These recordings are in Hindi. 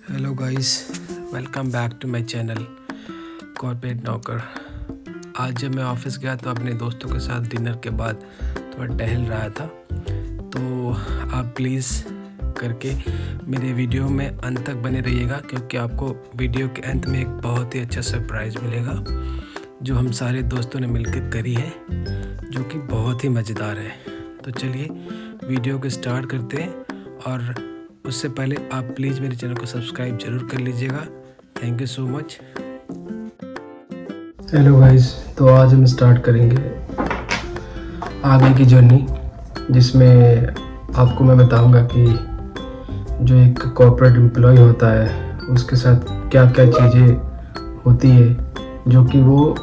Hello guys, welcome back to my channel corporate Naukar. आज जब मैं ऑफिस गया तो अपने दोस्तों के साथ डिनर के बाद थोड़ा टहल रहा था। तो आप प्लीज़ करके मेरे वीडियो में अंत तक बने रहिएगा, क्योंकि आपको वीडियो के अंत में एक बहुत ही अच्छा सरप्राइज़ मिलेगा जो हम सारे दोस्तों ने मिलकर करी है, जो कि बहुत ही मज़ेदार है। तो चलिए वीडियो को स्टार्ट करते हैं, और उससे पहले आप प्लीज़ मेरे चैनल को सब्सक्राइब ज़रूर कर लीजिएगा। Thank you so much. Hello guys, तो आज हम स्टार्ट करेंगे आगे की जर्नी, जिसमें आपको मैं बताऊंगा कि जो एक कॉर्पोरेट एम्प्लॉय होता है उसके साथ क्या क्या चीज़ें होती है जो कि वो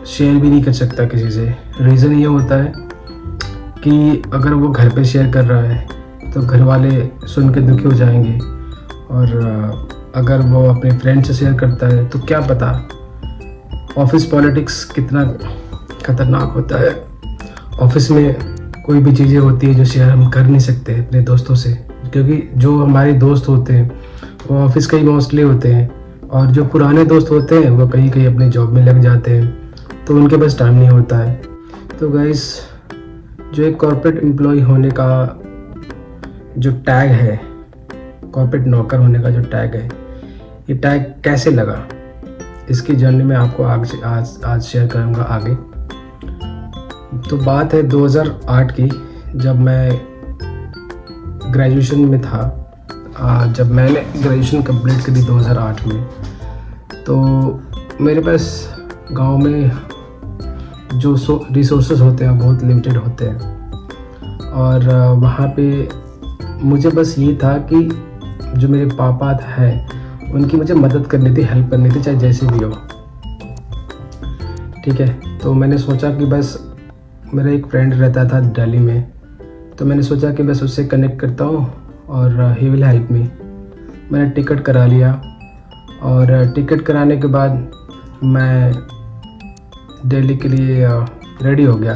शेयर भी नहीं कर सकता किसी से। रीज़न ये होता है कि अगर वो घर पे शेयर कर रहा है तो घर वाले सुन के दुखी हो जाएंगे, और अगर वो अपने फ्रेंड से शेयर करता है तो क्या पता ऑफिस पॉलिटिक्स कितना ख़तरनाक होता है। ऑफिस में कोई भी चीज़ें होती है जो शेयर हम कर नहीं सकते अपने दोस्तों से, क्योंकि जो हमारे दोस्त होते हैं वो ऑफिस के ही मोस्टली होते हैं, और जो पुराने दोस्त होते हैं वो कहीं कहीं अपने जॉब में लग जाते हैं, तो उनके पास टाइम नहीं होता है। तो गाइस, जो एक कॉर्पोरेट एम्प्लॉय होने का जो टैग है, कॉर्पोरेट नौकर होने का जो टैग है, ये टैग कैसे लगा, इसकी जर्नी में आपको आज शेयर करूँगा आगे। तो बात है 2008 की, जब मैं ग्रेजुएशन में था। जब मैंने ग्रेजुएशन कंप्लीट करी 2008 में, तो मेरे पास गांव में जो रिसोर्सेज होते हैं बहुत लिमिटेड होते हैं, और वहाँ पे मुझे बस ये था कि जो मेरे पापा हैं उनकी मुझे मदद करनी थी, हेल्प करनी थी, चाहे जैसे भी हो। ठीक है, तो मैंने सोचा कि बस मेरा एक फ्रेंड रहता था दिल्ली में, तो मैंने सोचा कि बस उससे कनेक्ट करता हूँ और ही विल हेल्प मी। मैंने टिकट करा लिया, और टिकट कराने के बाद मैं दिल्ली के लिए रेडी हो गया।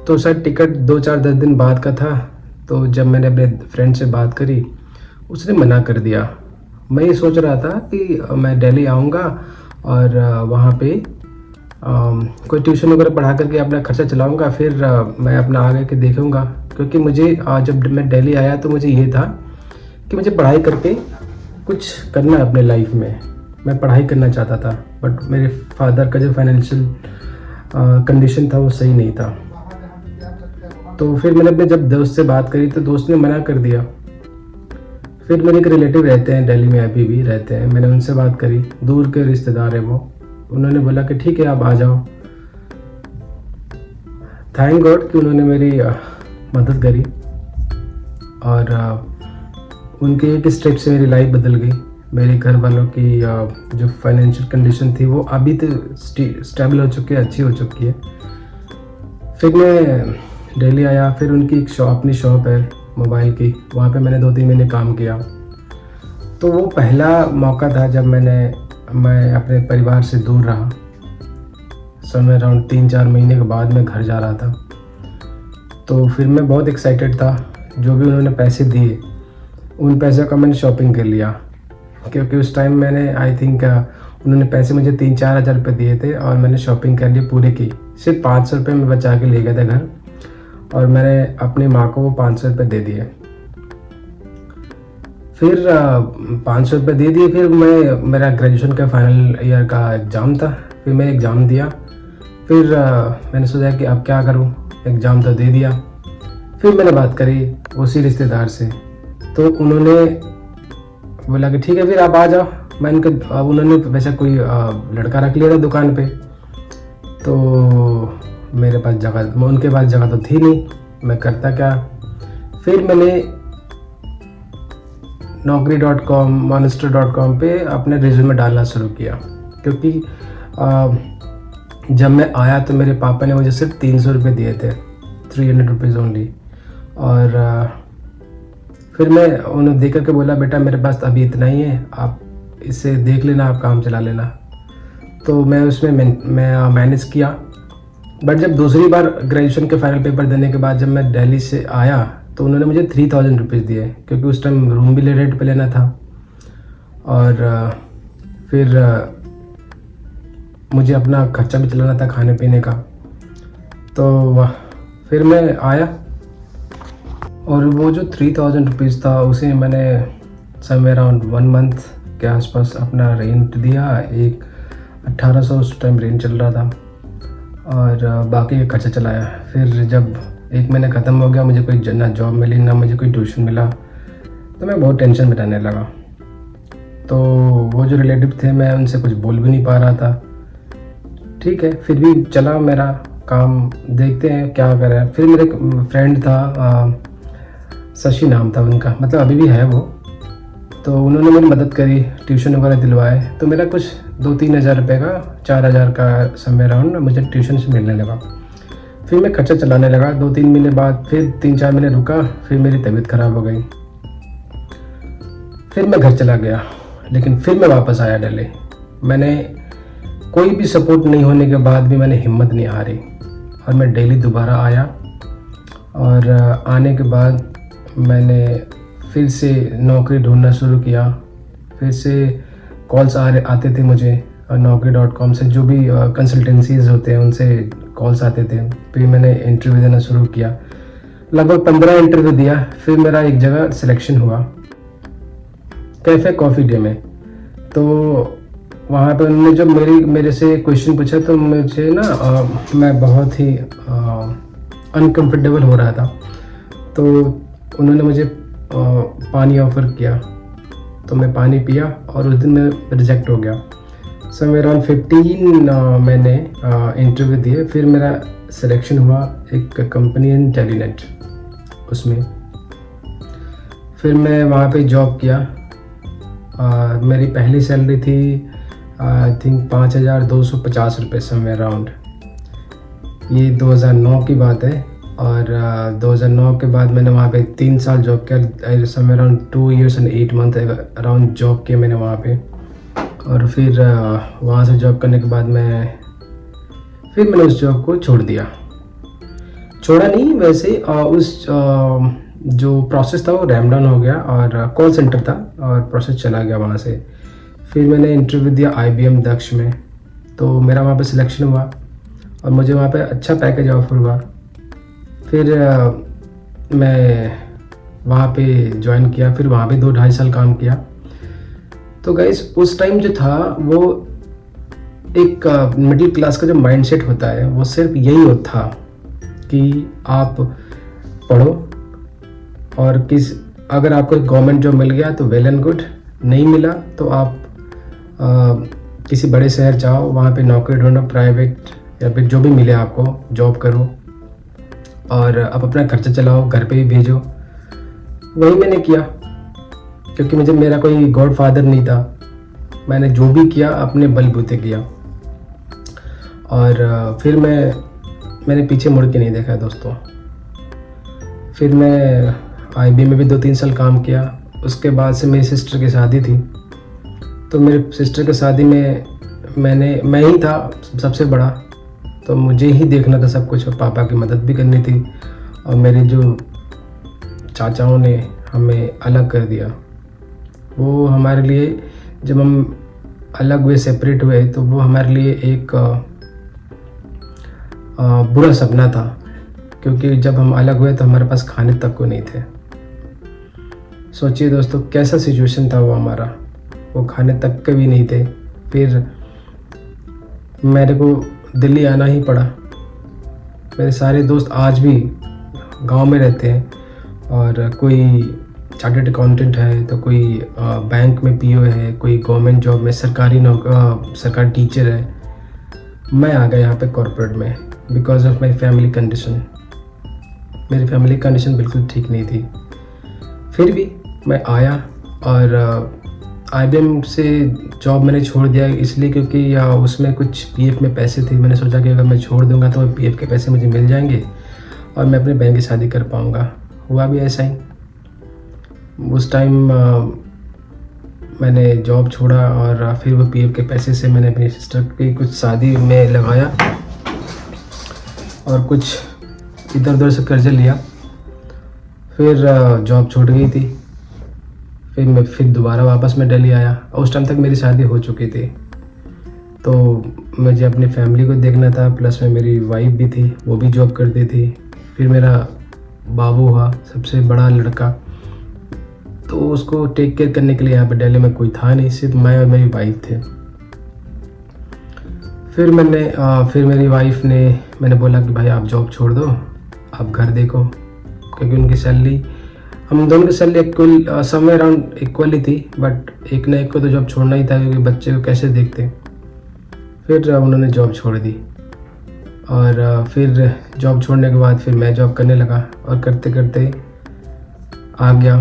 तो शायद टिकट 2-4-10 दिन बाद का था। तो जब मैंने अपने फ्रेंड से बात करी, उसने मना कर दिया। मैं ये सोच रहा था कि मैं दिल्ली आऊँगा और वहाँ पे कोई ट्यूशन वगैरह पढ़ा करके अपना खर्चा चलाऊँगा, फिर मैं अपना आगे के देखूँगा। क्योंकि मुझे जब मैं दिल्ली आया तो मुझे ये था कि मुझे पढ़ाई करके कुछ करना है अपने लाइफ में। मैं पढ़ाई करना चाहता था, बट मेरे फादर का जो फाइनेंशियल कंडीशन था वो सही नहीं था। तो फिर मैंने अपने जब दोस्त से बात करी तो दोस्त ने मना कर दिया। फिर मेरे एक रिलेटिव रहते हैं दिल्ली में, अभी भी रहते हैं, मैंने उनसे बात करी, दूर के रिश्तेदार हैं वो। उन्होंने बोला कि ठीक है आप आ जाओ। थैंक गॉड कि उन्होंने मेरी मदद करी, और उनके एक स्टेप से मेरी लाइफ बदल गई। मेरे घर वालों की जो फाइनेंशियल कंडीशन थी वो अभी तो स्टेबल हो चुकी है, अच्छी हो चुकी है। फिर मैं दिल्ली आया, फिर उनकी एक अपनी शॉप है मोबाइल की, वहाँ पे मैंने 2-3 महीने काम किया। तो वो पहला मौका था जब मैं अपने परिवार से दूर रहा। समय अराउंड 3-4 महीने के बाद मैं घर जा रहा था। तो फिर मैं बहुत एक्साइटेड था। जो भी उन्होंने पैसे दिए, उन पैसों का मैंने शॉपिंग कर लिया, क्योंकि उस टाइम मैंने आई थिंक उन्होंने पैसे मुझे 3-4 हज़ार रुपये दिए थे, और मैंने शॉपिंग कर ली पूरे की। सिर्फ 500 रुपये में बचा के ले गया था घर, और मैंने अपनी माँ को वो 500 रुपये दे दिए। फिर 500 रुपये दे दिए। फिर मेरा ग्रेजुएशन का फाइनल ईयर का एग्ज़ाम था। फिर मैं एग्ज़ाम दिया। फिर मैंने सोचा कि अब क्या करूँ, एग्ज़ाम तो दे दिया। फिर मैंने बात करी उसी रिश्तेदार से, तो उन्होंने बोला कि ठीक है फिर आप आ जाओ। उन्होंने वैसा कोई लड़का रख लिया था दुकान पे, तो मेरे पास उनके पास जगह तो थी नहीं, मैं करता क्या। फिर मैंने naukri.com, monster.com पे अपने रिज्यूमे डालना शुरू किया, क्योंकि जब मैं आया तो मेरे पापा ने मुझे सिर्फ 300 रुपये दिए थे, 300 रुपीज़ ओनली। और फिर मैं उन्हें देख करके बोला, बेटा मेरे पास अभी इतना ही है, आप इसे देख लेना, आप काम चला लेना। तो मैं उसमें मैं मैनेज किया। बट जब दूसरी बार ग्रेजुएशन के फाइनल पेपर देने के बाद जब मैं दिल्ली से आया, तो उन्होंने मुझे 3000 रुपीज़ दिए, क्योंकि उस टाइम रूम भी रेंट पे लेना था। और फिर मुझे अपना खर्चा भी चलाना था खाने पीने का। तो फिर मैं आया और वो जो 3000 रुपीज़ था उसे मैंने समय अराउंड 1 मंथ के आसपास अपना रेंट दिया। एक 1800 उस टाइम रेंट चल रहा था और बाकी का खर्चा चलाया। फिर जब 1 महीना ख़त्म हो गया, मुझे कोई ना जॉब मिली ना मुझे कोई ट्यूशन मिला, तो मैं बहुत टेंशन में रहने लगा। तो वो जो रिलेटिव थे मैं उनसे कुछ बोल भी नहीं पा रहा था। ठीक है, फिर भी चला मेरा काम, देखते हैं क्या करें। फिर मेरे फ्रेंड था, शशि नाम था उनका, मतलब अभी भी है वो, तो उन्होंने मेरी मदद करी, ट्यूशन वगैरह दिलवाए। तो मेरा कुछ 2-3 हज़ार रुपये का 4000 का समय अराउंड मुझे ट्यूशन से मिलने लगा। फिर मैं खर्चा चलाने लगा। 2-3 महीने बाद फिर 3-4 महीने रुका, फिर मेरी तबीयत ख़राब हो गई। फिर मैं घर चला गया, लेकिन फिर मैं वापस आया दिल्ली। मैंने कोई भी सपोर्ट नहीं होने के बाद भी मैंने हिम्मत नहीं हारी और मैं दिल्ली दोबारा आया। और आने के बाद मैंने फिर से नौकरी ढूंढना शुरू किया। फिर से कॉल्स आते थे मुझे naukri.com से, जो भी कंसल्टेंसीज होते हैं उनसे कॉल्स आते थे। फिर मैंने इंटरव्यू देना शुरू किया, लगभग 15 इंटरव्यू दिया। फिर मेरा एक जगह सिलेक्शन हुआ, कैफ़े कॉफ़ी डे में। तो वहाँ पे उन्होंने जब मेरे से क्वेश्चन पूछा तो मुझे ना मैं बहुत ही अनकंफर्टेबल हो रहा था। तो उन्होंने मुझे पानी ऑफ़र किया, तो मैं पानी पिया और उस दिन मैं रिजेक्ट हो गया। समय अराउंड 15 मैंने इंटरव्यू दिए। फिर मेरा सिलेक्शन हुआ एक कंपनी इन टेलीनेट, उसमें फिर मैं वहाँ पे जॉब किया। मेरी पहली सैलरी थी आई थिंक 5250 रुपये समय अराउंड। ये 2009 की बात है। और 2009 के बाद मैंने वहाँ पे 3 साल जॉब किया, समय around 2 years and 8 months around job किया मैंने वहाँ पे। और फिर वहाँ से जॉब करने के बाद मैंने उस जॉब को छोड़ दिया। छोड़ा नहीं वैसे, उस जो प्रोसेस था वो रैम डाउन हो गया और कॉल सेंटर था और प्रोसेस चला गया वहाँ से। फिर मैंने इंटरव्यू दिया IBM दक्ष में, तो मेरा वहाँ पे सिलेक्शन हुआ और मुझे वहाँ पे अच्छा पैकेज ऑफर हुआ। फिर मैं वहाँ पे ज्वाइन किया, फिर वहाँ पे 2-2.5 साल काम किया। तो गाइस उस टाइम जो था वो एक मिडिल क्लास का जो माइंडसेट होता है वो सिर्फ यही था कि आप पढ़ो और अगर आपको गवर्नमेंट जॉब मिल गया तो वेल एंड गुड, नहीं मिला तो आप किसी बड़े शहर जाओ, वहाँ पे नौकरी ढूंढो, प्राइवेट या फिर जो भी मिले आपको जॉब करो और आप अपना खर्चा चलाओ, घर पे भी भेजो। वही मैंने किया, क्योंकि मेरा कोई गॉड फादर नहीं था। मैंने जो भी किया अपने बलबूते किया और फिर मैंने पीछे मुड़ के नहीं देखा दोस्तों। फिर मैं IBM में भी 2-3 साल काम किया। उसके बाद से मेरी सिस्टर की शादी थी, तो मेरे सिस्टर की शादी में मैं ही था सबसे बड़ा, तो मुझे ही देखना था सब कुछ और पापा की मदद भी करनी थी। और मेरे जो चाचाओं ने हमें अलग कर दिया, वो हमारे लिए, जब हम अलग हुए, सेपरेट हुए, तो वो हमारे लिए एक बुरा सपना था, क्योंकि जब हम अलग हुए तो हमारे पास खाने तक को नहीं थे। सोचिए दोस्तों कैसा सिचुएशन था वो हमारा, वो खाने तक के भी नहीं थे। फिर मेरे को दिल्ली आना ही पड़ा। मेरे सारे दोस्त आज भी गांव में रहते हैं और कोई चार्टर्ड अकाउंटेंट है, तो कोई बैंक में PO है, कोई गवर्नमेंट जॉब में सरकारी टीचर है। मैं आ गया यहाँ पे कॉर्पोरेट में because of my family condition. मेरी फैमिली कंडीशन बिल्कुल ठीक नहीं थी। फिर भी मैं आया और IBM से जॉब मैंने छोड़ दिया इसलिए क्योंकि उसमें कुछ PF में पैसे थे। मैंने सोचा कि अगर मैं छोड़ दूंगा तो PF के पैसे मुझे मिल जाएंगे और मैं अपने बहन की शादी कर पाऊंगा। हुआ भी ऐसा ही। उस टाइम मैंने जॉब छोड़ा और फिर वो PF के पैसे से मैंने अपनी सिस्टर की कुछ शादी में लगाया और कुछ इधर उधर से कर्जा लिया। फिर जॉब छूट गई थी। फिर दोबारा वापस मैं दिल्ली आया। उस टाइम तक मेरी शादी हो चुकी थी, तो मुझे अपनी फैमिली को देखना था, प्लस में मेरी वाइफ भी थी, वो भी जॉब करती थी। फिर मेरा बाबू हुआ, सबसे बड़ा लड़का, तो उसको टेक केयर करने के लिए यहाँ पे दिल्ली में कोई था नहीं, सिर्फ मैं और मेरी वाइफ थे। फिर मेरी वाइफ ने मैंने बोला कि भाई आप जॉब छोड़ दो, आप घर देखो, क्योंकि उनकी सैलरी, हम दोनों की सैलरी इक्वल, समय अराउंड इक्वल ही थी, बट एक ना एक को तो जॉब छोड़ना ही था, क्योंकि बच्चे को कैसे देखते। फिर उन्होंने जॉब छोड़ दी, और फिर जॉब छोड़ने के बाद फिर मैं जॉब करने लगा, और करते करते आ गया।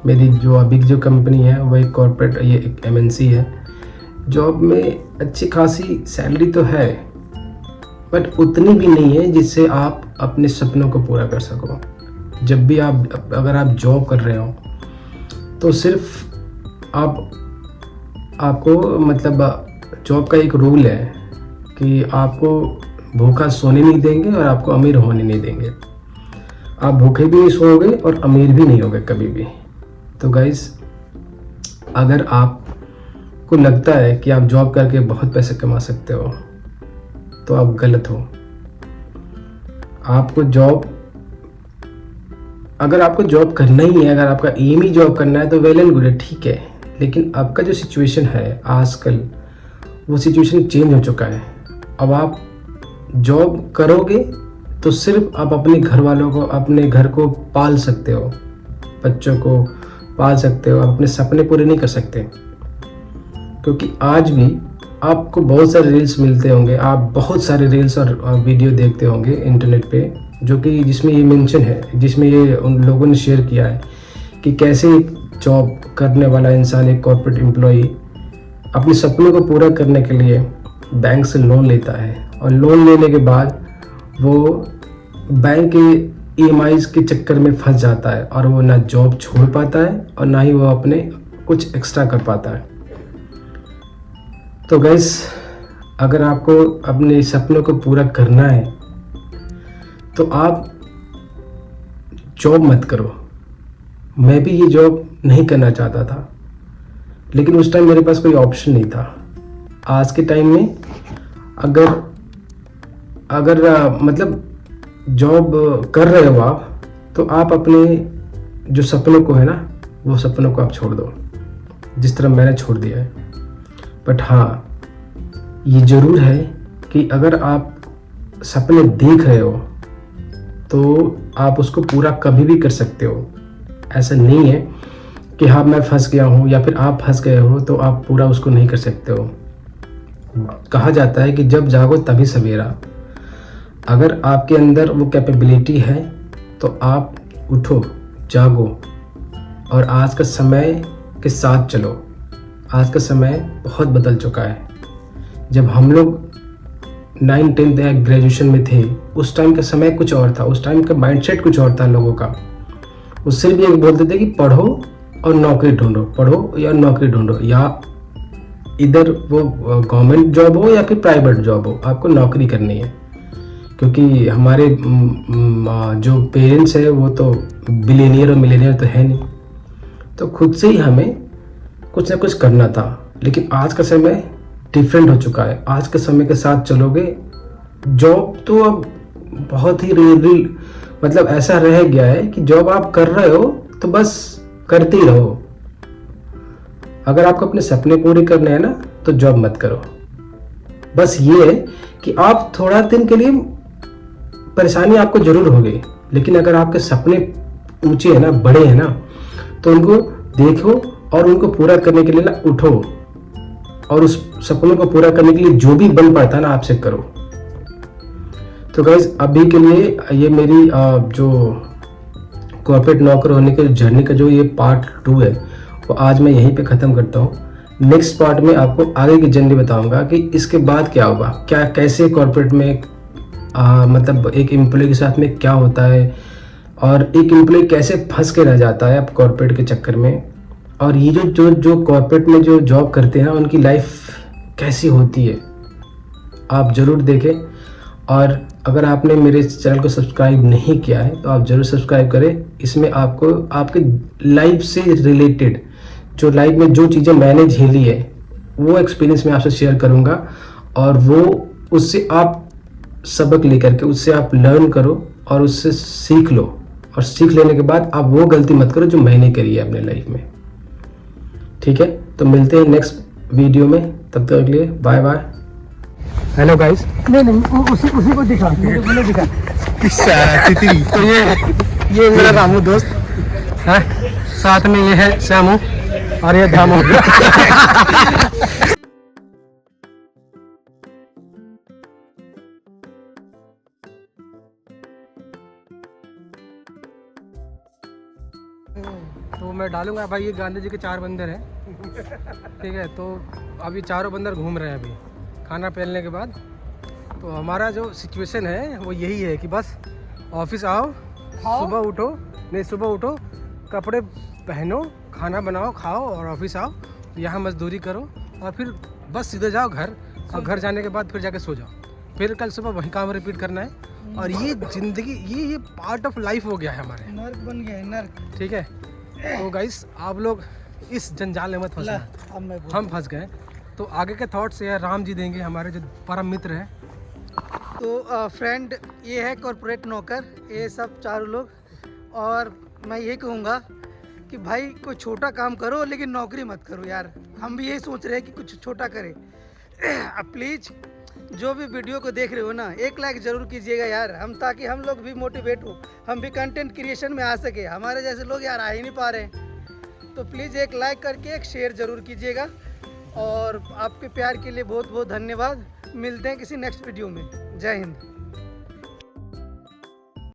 मेरी जो अभी जो कंपनी है वो एक कॉर्पोरेट, ये एक एमएनसी है। जॉब में अच्छी खासी सैलरी तो है, बट उतनी भी नहीं है जिससे आप अपने सपनों को पूरा कर सको। जब भी अगर आप जॉब कर रहे हो तो सिर्फ आपको मतलब जॉब का एक रूल है कि आपको भूखा सोने नहीं देंगे और आपको अमीर होने नहीं देंगे। आप भूखे भी नहीं सोओगे और अमीर भी नहीं होगे कभी भी। तो गाइस, अगर आपको लगता है कि आप जॉब करके बहुत पैसे कमा सकते हो तो आप गलत हो। अगर आपको जॉब करना ही है, अगर आपका एम ही जॉब करना है तो वेल एंड गुड है, ठीक है। लेकिन आपका जो सिचुएशन है आजकल, वो सिचुएशन चेंज हो चुका है। अब आप जॉब करोगे तो सिर्फ आप अपने घर वालों को, अपने घर को पाल सकते हो, बच्चों को पाल सकते हो, आप अपने सपने पूरे नहीं कर सकते। क्योंकि आज भी आपको बहुत सारे रील्स मिलते होंगे, आप बहुत सारे रील्स और वीडियो देखते होंगे इंटरनेट पे, जो कि जिसमें ये मेंशन है, जिसमें ये उन लोगों ने शेयर किया है कि कैसे एक जॉब करने वाला इंसान, एक कॉर्पोरेट एम्प्लॉई अपने सपनों को पूरा करने के लिए बैंक से लोन लेता है, और लोन लेने के बाद वो बैंक के EMIs के चक्कर में फंस जाता है, और वो ना जॉब छोड़ पाता है और ना ही वो अपने कुछ एक्स्ट्रा कर पाता है। तो गाइस, अगर आपको अपने सपनों को पूरा करना है तो आप जॉब मत करो। मैं भी ये जॉब नहीं करना चाहता था, लेकिन उस टाइम मेरे पास कोई ऑप्शन नहीं था। आज के टाइम में अगर मतलब जॉब कर रहे हो आप, तो आप अपने जो सपनों को है ना, वो सपनों को आप छोड़ दो, जिस तरह मैंने छोड़ दिया है। बट हाँ, ये ज़रूर है कि अगर आप सपने देख रहे हो तो आप उसको पूरा कभी भी कर सकते हो। ऐसा नहीं है कि हाँ मैं फंस गया हूँ या फिर आप फंस गए हो तो आप पूरा उसको नहीं कर सकते हो। कहा जाता है कि जब जागो तभी सवेरा। अगर आपके अंदर वो कैपेबिलिटी है तो आप उठो, जागो, और आज का समय के साथ चलो। आज का समय बहुत बदल चुका है। जब हम लोग 9, 10 या ग्रेजुएशन में थे, उस टाइम का समय कुछ और था, उस टाइम का माइंडसेट कुछ और था लोगों का। वो सिर्फ ये बोलते थे कि पढ़ो और नौकरी ढूंढो, पढ़ो या नौकरी ढूंढो, या इधर वो गवर्नमेंट जॉब हो या फिर प्राइवेट जॉब हो, आपको नौकरी करनी है। क्योंकि हमारे जो पेरेंट्स हैं वो तो बिलियनियर और मिलेनियर तो है नहीं, तो खुद से ही हमें कुछ ना कुछ करना था। लेकिन आज का समय डिफरेंट हो चुका है। आज के समय के साथ चलोगे, जॉब तो अब बहुत ही रियल मतलब ऐसा रह गया है कि जॉब आप कर रहे हो तो बस करते ही रहो। अगर आपको अपने सपने पूरे करने हैं ना तो जॉब मत करो। बस ये है कि आप थोड़ा दिन के लिए परेशानी आपको जरूर होगी, लेकिन अगर आपके सपने ऊंचे हैं ना, बड़े हैं ना, तो उनको देखो और उनको पूरा करने के लिए ना उठो, और उस सपनों को पूरा करने के लिए जो भी बन पाता है ना आपसे करो। तो गाइस, अभी के लिए ये मेरी जो कॉर्पोरेट नौकर होने के जर्नी का जो ये पार्ट 2 है, वो आज मैं यहीं पे ख़त्म करता हूँ। नेक्स्ट पार्ट में आपको आगे की जर्नी बताऊंगा कि इसके बाद क्या होगा, क्या कैसे कॉर्पोरेट में मतलब एक एम्प्लॉय के साथ में क्या होता है, और एक एम्प्लॉय कैसे फंस के रह जाता है अब कॉर्पोरेट के चक्कर में, और ये जो कॉर्पोरेट में जो जॉब करते हैं उनकी लाइफ कैसी होती है, आप ज़रूर देखें। और अगर आपने मेरे इस चैनल को सब्सक्राइब नहीं किया है तो आप ज़रूर सब्सक्राइब करें। इसमें आपको आपके लाइफ से रिलेटेड जो लाइफ में जो चीज़ें मैंने झेली है वो एक्सपीरियंस मैं आपसे शेयर करूँगा, और वो उससे आप सबक लेकर के उससे आप लर्न करो और उससे सीख लो, और सीख लेने के बाद आप वो गलती मत करो जो मैंने करी है अपने लाइफ में। ठीक है, तो मिलते हैं नेक्स्ट वीडियो में, तब तक के लिए बाय बाय। Hello guys. नहीं उसी को दिखा, मुझे दिखा। तो ये मेरा रामू दोस्त है, साथ में ये है श्यामू और ये धामू। तो मैं डालूंगा भाई, ये गांधी जी के 4 बंदर हैं। ठीक है, तो अभी चारों बंदर घूम रहे हैं अभी खाना पहनने के बाद। तो हमारा जो सिचुएशन है वो यही है कि बस ऑफिस आओ, सुबह उठो, कपड़े पहनो, खाना बनाओ, खाओ और ऑफिस आओ, यहाँ मजदूरी करो और फिर बस सीधे जाओ घर, और घर जाने के बाद फिर जाके सो जाओ, फिर कल सुबह वही काम रिपीट करना है। और ये ज़िंदगी, ये पार्ट ऑफ लाइफ हो गया है हमारे, नर्क बन गया है, नर्क। ठीक है, तो गाइस आप लोग इस जंजाल में मत फंसना, हम फंस गए। तो आगे के थॉट्स यार राम जी देंगे, हमारे जो परम मित्र हैं। तो फ्रेंड, ये है कॉर्पोरेट नौकर, ये सब चारों लोग। और मैं ये कहूँगा कि भाई कोई छोटा काम करो लेकिन नौकरी मत करो यार। हम भी यही सोच रहे हैं कि कुछ छोटा करें। अब प्लीज़ जो भी वीडियो को देख रहे हो ना, 1 लाइक ज़रूर कीजिएगा यार, हम ताकि हम लोग भी मोटिवेट हो, हम भी कंटेंट क्रिएशन में आ सके। हमारे जैसे लोग यार आ ही नहीं पा रहे हैं। तो प्लीज़ 1 लाइक करके एक शेयर ज़रूर कीजिएगा। और आपके प्यार के लिए बहुत बहुत धन्यवाद। मिलते हैं किसी नेक्स्ट वीडियो में। जय हिंद।